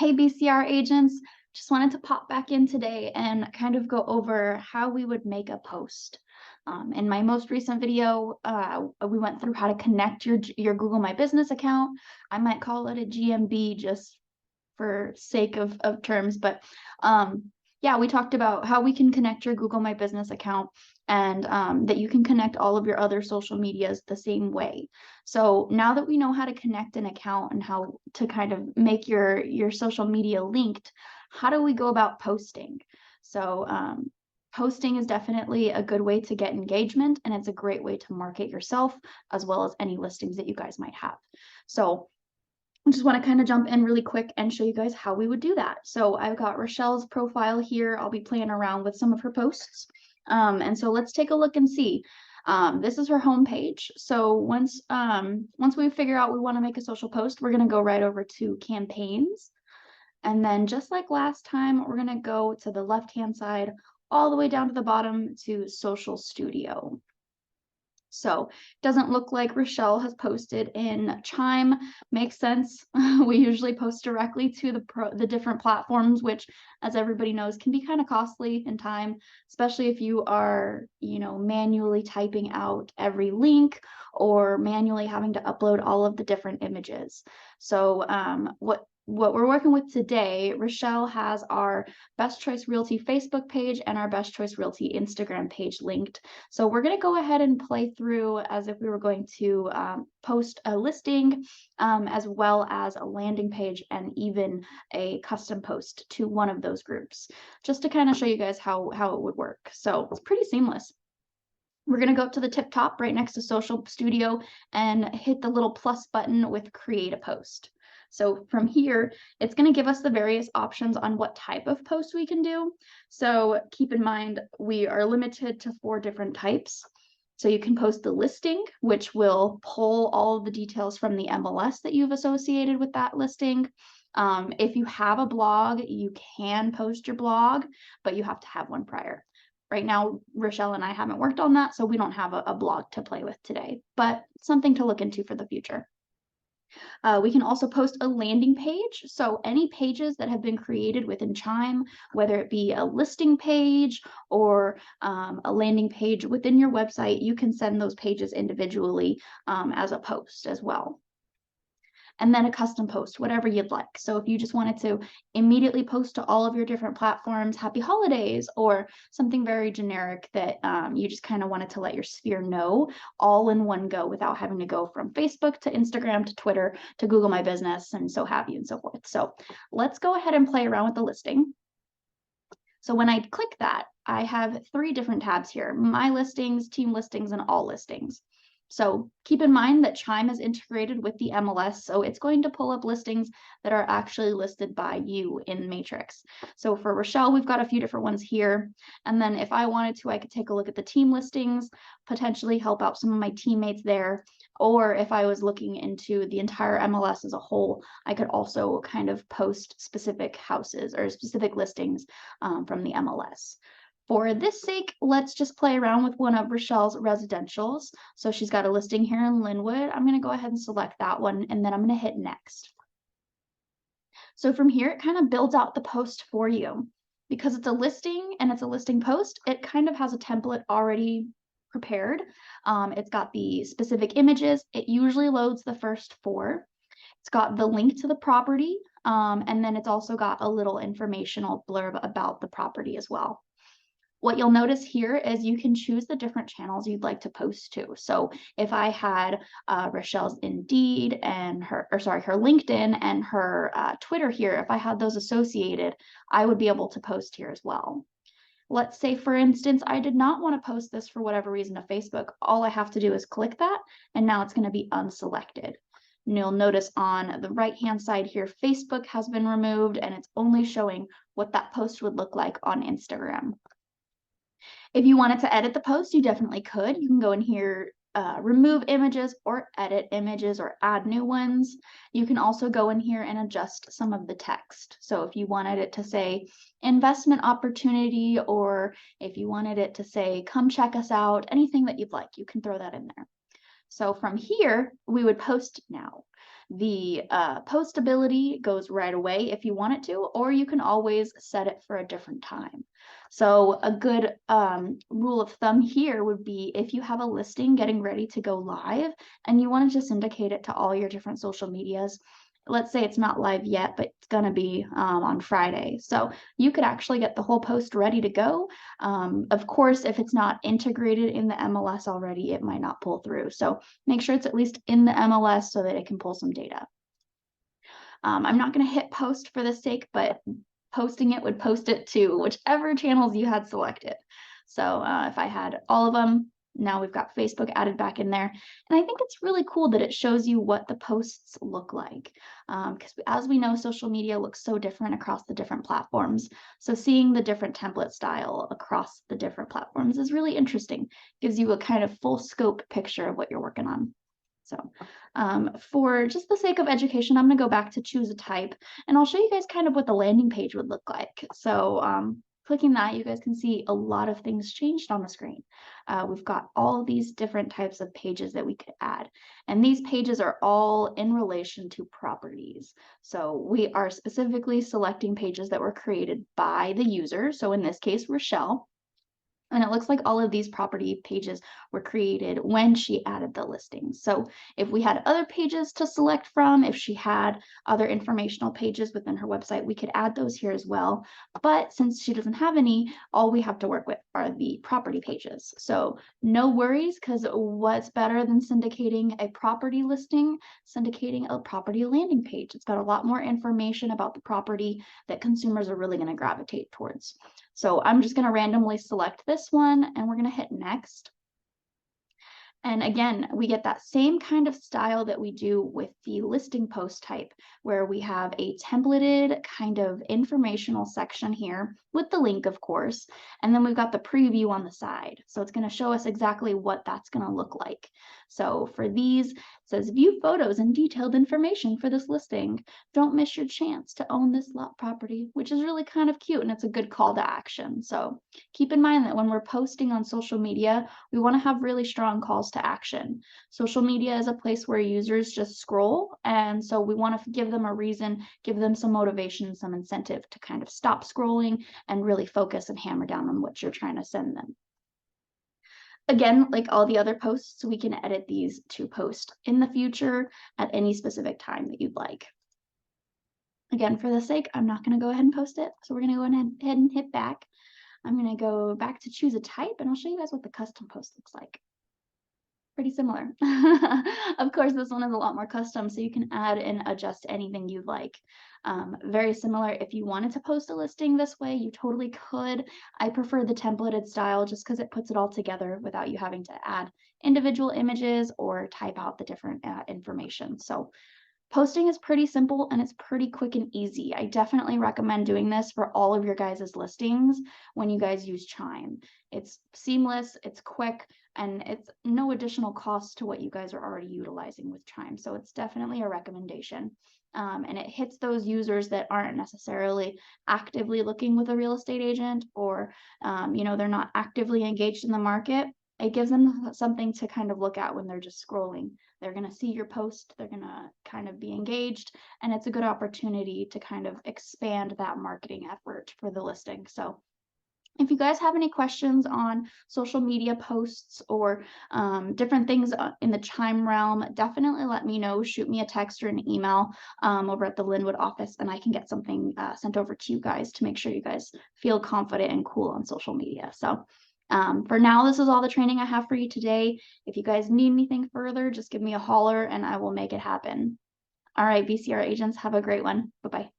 Hey BCR agents, just wanted to pop back in today and kind of go over how we would make a post. In my most recent video, we went through how to connect your Google My Business account. I might call it a GMB just for sake of terms, but yeah, we talked about how we can connect your Google My Business account and that you can connect all of your other social medias the same way. So now that we know how to connect an account and how to kind of make your social media linked, how do we go about posting? So posting is definitely a good way to get engagement, and it's a great way to market yourself as well as any listings that you guys might have. So I just want to kind of jump in really quick and show you guys how we would do that. So I've got Rochelle's profile here. I'll be playing around with some of her posts. And so let's take a look and see. This is her homepage. So once we figure out we want to make a social post, we're going to go right over to campaigns. And then just like last time, we're going to go to the left-hand side all the way down to the bottom to Social Studio. So it doesn't look like Rochelle has posted in Chime. Makes sense. We usually post directly to the different platforms, which, as everybody knows, can be kind of costly in time, especially if you are, manually typing out every link or manually having to upload all of the different images. So what we're working with today, Rochelle has our Best Choice Realty Facebook page and our Best Choice Realty Instagram page linked. So we're going to go ahead and play through as if we were going to post a listing, as well as a landing page and even a custom post to one of those groups, just to kind of show you guys how it would work. So it's pretty seamless. We're going to go up to the tip top right next to Social Studio and hit the little plus button with Create a Post. So from here, it's going to give us the various options on what type of post we can do. So keep in mind, we are limited to 4 different types. So you can post the listing, which will pull all of the details from the MLS that you've associated with that listing. If you have a blog, you can post your blog, but you have to have one prior. Right now, Rochelle and I haven't worked on that, so we don't have a blog to play with today, but something to look into for the future. We can also post a landing page. So any pages that have been created within Chime, whether it be a listing page or a landing page within your website, you can send those pages individually as a post as well. And then a custom post, whatever you'd like. So if you just wanted to immediately post to all of your different platforms, happy holidays, or something very generic that you just kind of wanted to let your sphere know all in one go without having to go from Facebook to Instagram to Twitter to Google My Business and so have you and so forth. So let's go ahead and play around with the listing. So when I click that, I have 3 different tabs here: My Listings, Team Listings, and All Listings. So keep in mind that Chime is integrated with the MLS, so it's going to pull up listings that are actually listed by you in Matrix. So for Rochelle, we've got a few different ones here. And then if I wanted to, I could take a look at the team listings, potentially help out some of my teammates there. Or if I was looking into the entire MLS as a whole, I could also kind of post specific houses or specific listings from the MLS. For this sake, let's just play around with one of Rochelle's residentials. So she's got a listing here in Linwood. I'm going to go ahead and select that one, and then I'm going to hit next. So from here, it kind of builds out the post for you. Because it's a listing and it's a listing post, it kind of has a template already prepared. It's got the specific images. It usually loads the first 4. It's got the link to the property, and then it's also got a little informational blurb about the property as well. What you'll notice here is you can choose the different channels you'd like to post to. So if I had Rochelle's Indeed and her LinkedIn and her Twitter here, if I had those associated, I would be able to post here as well. Let's say, for instance, I did not want to post this for whatever reason to Facebook. All I have to do is click that, and now it's going to be unselected. And you'll notice on the right-hand side here, Facebook has been removed, and it's only showing what that post would look like on Instagram. If you wanted to edit the post, you definitely could. You can go in here, remove images or edit images or add new ones. You can also go in here and adjust some of the text. So if you wanted it to say investment opportunity, or if you wanted it to say come check us out, anything that you'd like, you can throw that in there. So from here, we would post now. The postability goes right away if you want it to, or you can always set it for a different time. So a good rule of thumb here would be if you have a listing getting ready to go live and you want to just indicate it to all your different social medias. Let's say it's not live yet, but it's going to be on Friday. So you could actually get the whole post ready to go. Of course, if it's not integrated in the MLS already, it might not pull through. So make sure it's at least in the MLS so that it can pull some data. I'm not going to hit post for the sake, but posting it would post it to whichever channels you had selected. So if I had all of them, now we've got Facebook added back in there. And I think it's really cool that it shows you what the posts look like. Because as we know, social media looks so different across the different platforms. So seeing the different template style across the different platforms is really interesting. Gives you a kind of full scope picture of what you're working on. So for just the sake of education, I'm going to go back to choose a type, and I'll show you guys kind of what the landing page would look like. So clicking that, you guys can see a lot of things changed on the screen. We've got all of these different types of pages that we could add, and these pages are all in relation to properties. So we are specifically selecting pages that were created by the user. So in this case, Rochelle. And it looks like all of these property pages were created when she added the listing. So if we had other pages to select from, if she had other informational pages within her website, we could add those here as well. But since she doesn't have any, all we have to work with are the property pages. So no worries, because what's better than syndicating a property listing? Syndicating a property landing page. It's got a lot more information about the property that consumers are really going to gravitate towards. So I'm just going to randomly select this one, and we're going to hit next. And again, we get that same kind of style that we do with the listing post type, where we have a templated kind of informational section here with the link, of course, and then we've got the preview on the side. So it's going to show us exactly what that's going to look like. So for these, it says view photos and detailed information for this listing. Don't miss your chance to own this lot property, which is really kind of cute, and it's a good call to action. So keep in mind that when we're posting on social media, we want to have really strong calls to action. Social media is a place where users just scroll, and so we want to give them a reason, give them some motivation, some incentive to kind of stop scrolling and really focus and hammer down on what you're trying to send them. Again, like all the other posts, we can edit these to post in the future at any specific time that you'd like. Again, for the sake, I'm not going to go ahead and post it, so we're going to go ahead and hit back. I'm going to go back to choose a type, and I'll show you guys what the custom post looks like. Pretty similar. Of course, this one is a lot more custom, so you can add and adjust anything you'd like. Very similar. If you wanted to post a listing this way, you totally could. I prefer the templated style just because it puts it all together without you having to add individual images or type out the different information. So posting is pretty simple and it's pretty quick and easy. I definitely recommend doing this for all of your guys' listings when you guys use Chime. It's seamless, it's quick, and it's no additional cost to what you guys are already utilizing with Chime. So it's definitely a recommendation. And it hits those users that aren't necessarily actively looking with a real estate agent, or they're not actively engaged in the market. It gives them something to kind of look at when they're just scrolling. They're going to see your post, they're going to kind of be engaged, and it's a good opportunity to kind of expand that marketing effort for the listing. So if you guys have any questions on social media posts or different things in the Chime realm, definitely let me know. Shoot me a text or an email over at the Linwood office, and I can get something sent over to you guys to make sure you guys feel confident and cool on social media. So for now, this is all the training I have for you today. If you guys need anything further, just give me a holler and I will make it happen. All right, VCR agents, have a great one. Bye-bye.